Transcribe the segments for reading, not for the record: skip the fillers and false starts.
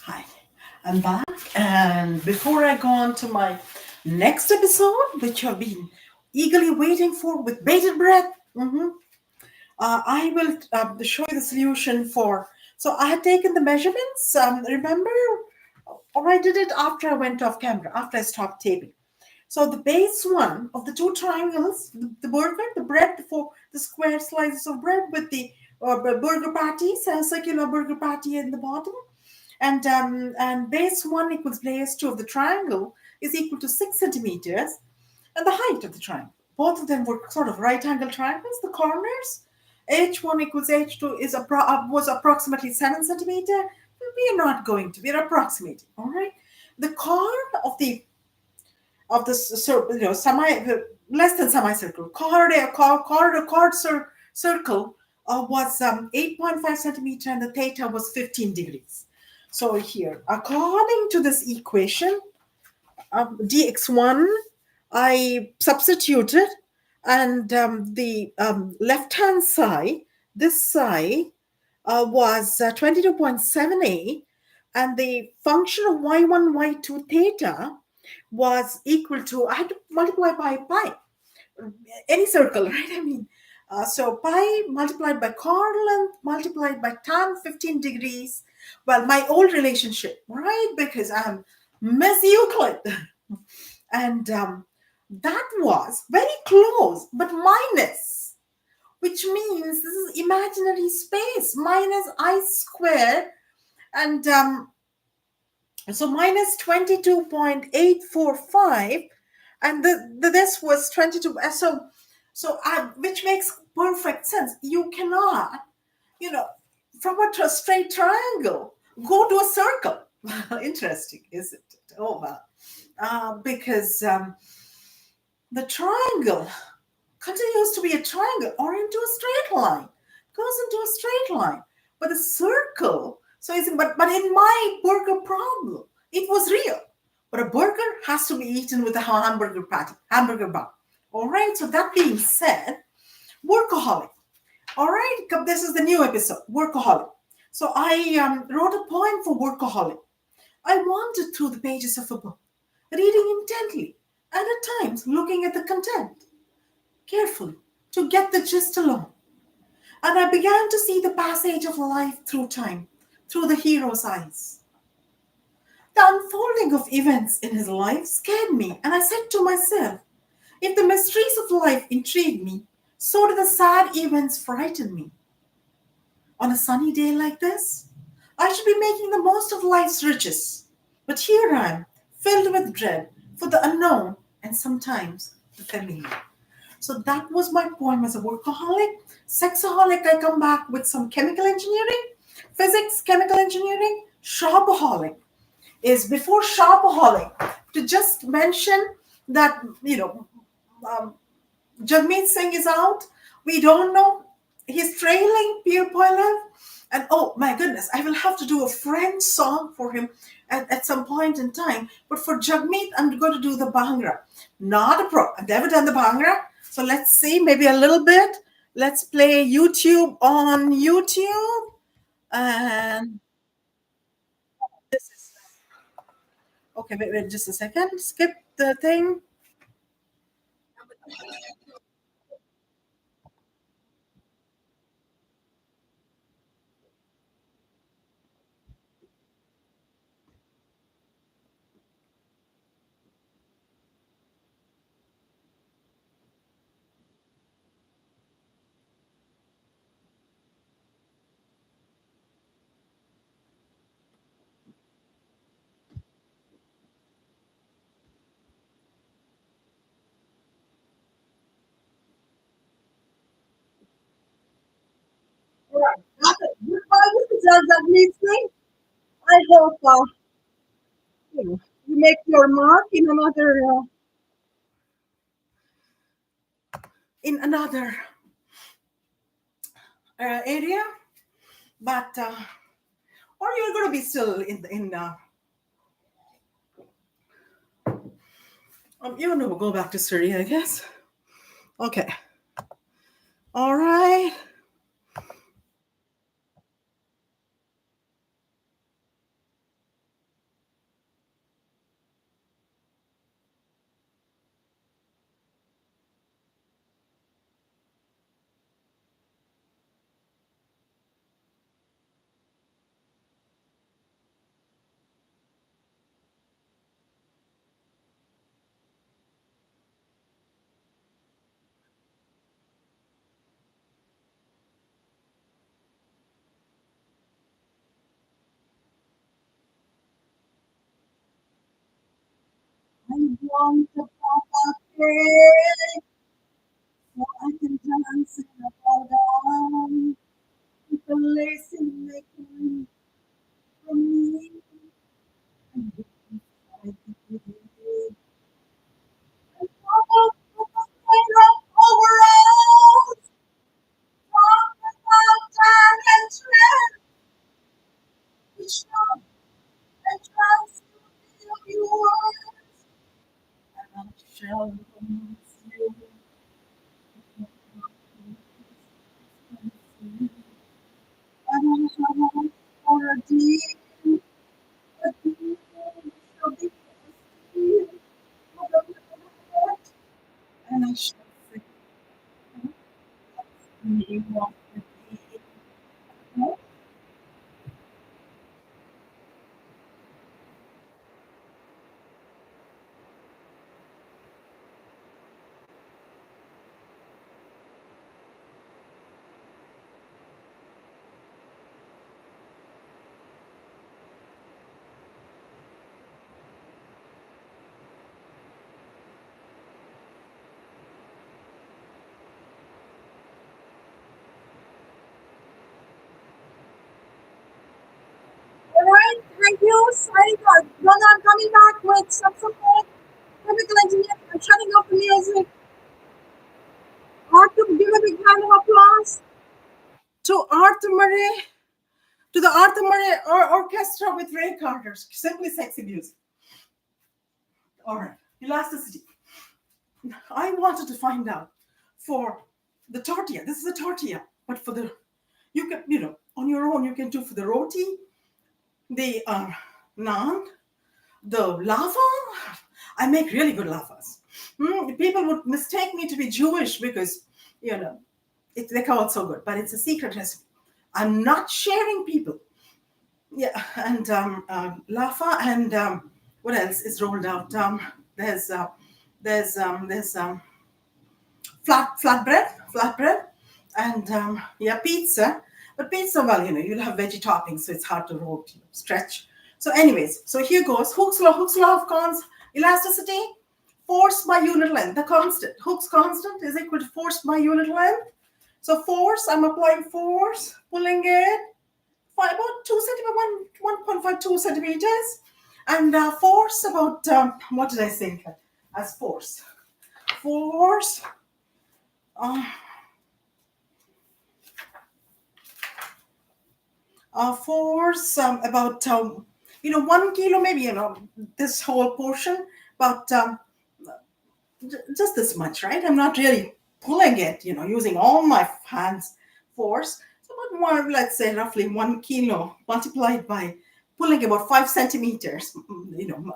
Hi, I'm back, and before I go on to my next episode, which I've been eagerly waiting for with bated breath, I will show you the solution for. So I had taken the measurements. Remember, or I did it after I went off camera, after I stopped taping. So the base one of the two triangles, the burger, the bread, the square slices of bread with the burger patties, a circular burger patty in the bottom, and base one equals base two of the triangle is equal to 6 centimeters, and the height of the triangle. Both of them were sort of right angle triangles. The corners, h1 equals h2 was approximately 7 centimeter. We are not going to. We are approximating. All right. The chord of the less than semicircle circle was 8.5 centimeter, and the theta was 15 degrees. So here, according to this equation, dx1, I substituted, and the left hand side, this side, was 22.78, and the function of y1, y2 theta was equal to, I had to multiply by pi, any circle, right? I mean, so pi multiplied by chord length multiplied by tan 15 degrees. Well, my old relationship, right? Because I'm Miss Euclid. And that was very close, but minus, which means this is imaginary space, minus I squared, and so minus 22.845, and this was 22. Which makes perfect sense. You cannot, you know, from a straight triangle, go to a circle. Interesting, isn't it? Oh, well. Because the triangle continues to be a triangle or into a straight line, goes into a straight line. But the circle, so it's, but in my burger problem, it was real. But a burger has to be eaten with a hamburger patty, hamburger bun. All right, so that being said, workaholic. All right, this is the new episode, workaholic. So I wrote a poem for workaholic. I wandered through the pages of a book, reading intently, and at times looking at the content carefully to get the gist alone. And I began to see the passage of life through time, through the hero's eyes. The unfolding of events in his life scared me, and I said to myself, if the mysteries of life intrigue me, so do the sad events frighten me. On a sunny day like this, I should be making the most of life's riches. But here I am, filled with dread for the unknown and sometimes the familiar. So that was my poem as a workaholic. Sexaholic, I come back with some chemical engineering, physics, chemical engineering. Shopaholic is before shopaholic. To just mention that, um, Jagmeet Singh is out. We don't know. He's trailing Pierre Poilievre. And oh my goodness, I will have to do a French song for him at some point in time. But for Jagmeet, I'm going to do the Bhangra. Not a pro. I've never done the Bhangra. So let's see, maybe a little bit. Let's play YouTube on YouTube. And this is, okay, wait just a second. Skip the thing. All right. Goodbye, Mr. Jagmeet Singh. I hope you make your mark in another area, but or you're going to be still you're going to go back to Surrey, I guess. Okay. All right. want a proper cake, so I can dance in a ballroom. People lacing making from me. And this is why they did it. And all of the kind of overalls, talk about time and trend, which love and trust you feel yours. And I shall promise you. I don't know for a deal, a deal shall be a deal. And I shall say, me what the deal. Alright, thank you. Sorry, God. No, no, I'm coming back with some support. Chemical engineer. I'm shutting off the music. Art to give a big round of applause to Arthur Murray, to the Arthur Murray Orchestra with Ray Carter. Simply sexy music. All right, elasticity. I wanted to find out for the tortilla. This is a tortilla, but for the you can on your own you can do for the roti, the naan, the lava. I make really good lavas. People would mistake me to be Jewish because they call it so good, but it's a secret recipe. I'm not sharing people. Yeah, and lava and what else is rolled out? There's uh, there's flatbread, and yeah, pizza. But pizza, well, you'll have veggie toppings, so it's hard to roll, stretch. So, anyways, so here goes. Hooke's law of cons, elasticity, force by unit length, the constant. Hooke's constant is equal to force by unit length. So force, I'm applying force, pulling it for about 2 centimeters, 1.52 centimeters, and force about what did I say as force? Force. Uh, for some about 1 kilo, maybe this whole portion, about just this much, right? I'm not really pulling it, using all my hands force. So about one, let's say roughly 1 kilo multiplied by pulling about 5 centimeters,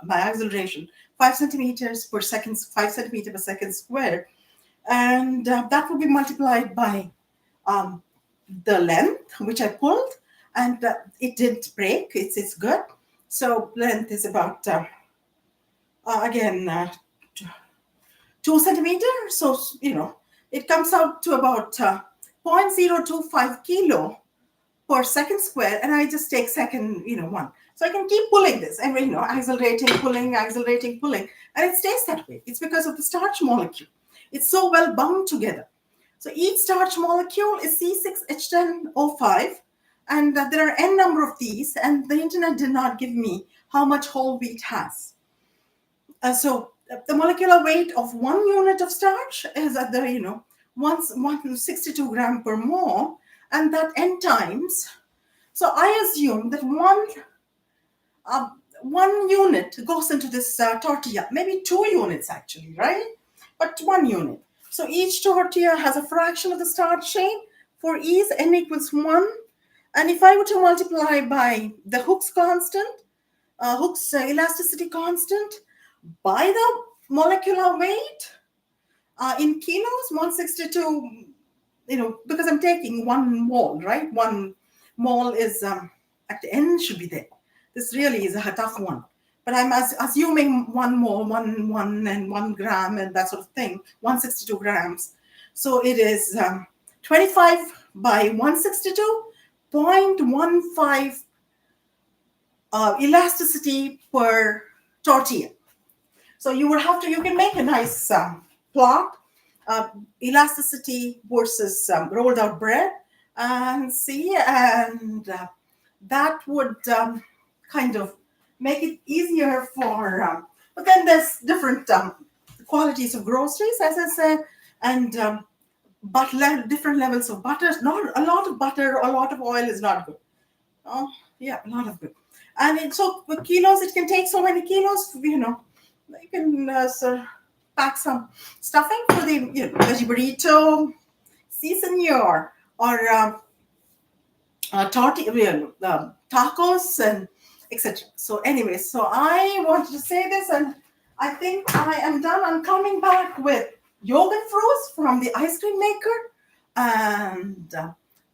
by acceleration, 5 centimeters per second, 5 centimeters per second square, and that would be multiplied by um, the length which I pulled, and it didn't break. It's good. So length is about again 2 centimeters. So it comes out to about 0.025 kilo per second square, and I just take second one. So I can keep pulling this and accelerating, pulling, and it stays that way. It's because of the starch molecule. It's so well bound together. So each starch molecule is C6H10O5, and there are n number of these, and the internet did not give me how much whole wheat has. So the molecular weight of 1 unit of starch is at the 162 gram per mole, and that n times. So I assume that uh, 1 unit goes into this tortilla, maybe 2 units actually, right? But 1 unit. So each tortilla has a fraction of the starch chain. For ease, n equals 1. And if I were to multiply by the Hooke's constant, Hooke's elasticity constant, by the molecular weight in kilos, 162, because I'm taking 1 mole, right? 1 mole is, at the end should be there. This really is a tough one. But I'm assuming 1 mole, and 1 gram, and that sort of thing, 162 grams. So it is 25 by 162.15 elasticity per tortilla. So you can make a nice plot, uh, elasticity versus rolled out bread, and see, and that would kind of make it easier for. But then there's different qualities of groceries, as I said, and different levels of butter. Not a lot of butter, a lot of oil is not good. Oh, yeah, a lot of good. And so with kilos, it can take so many kilos. You can pack some stuffing for the veggie burrito, season your or tortilla, tacos, and etc. So, anyway, so I wanted to say this, and I think I am done. I'm coming back with yogurt fruits from the ice cream maker, and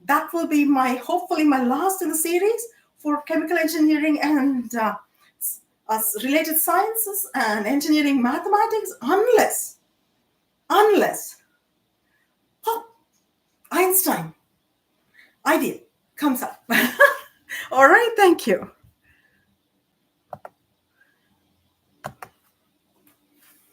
that will be hopefully my last in the series for chemical engineering and related sciences and engineering mathematics, unless oh, Einstein idea comes up. All right, thank you.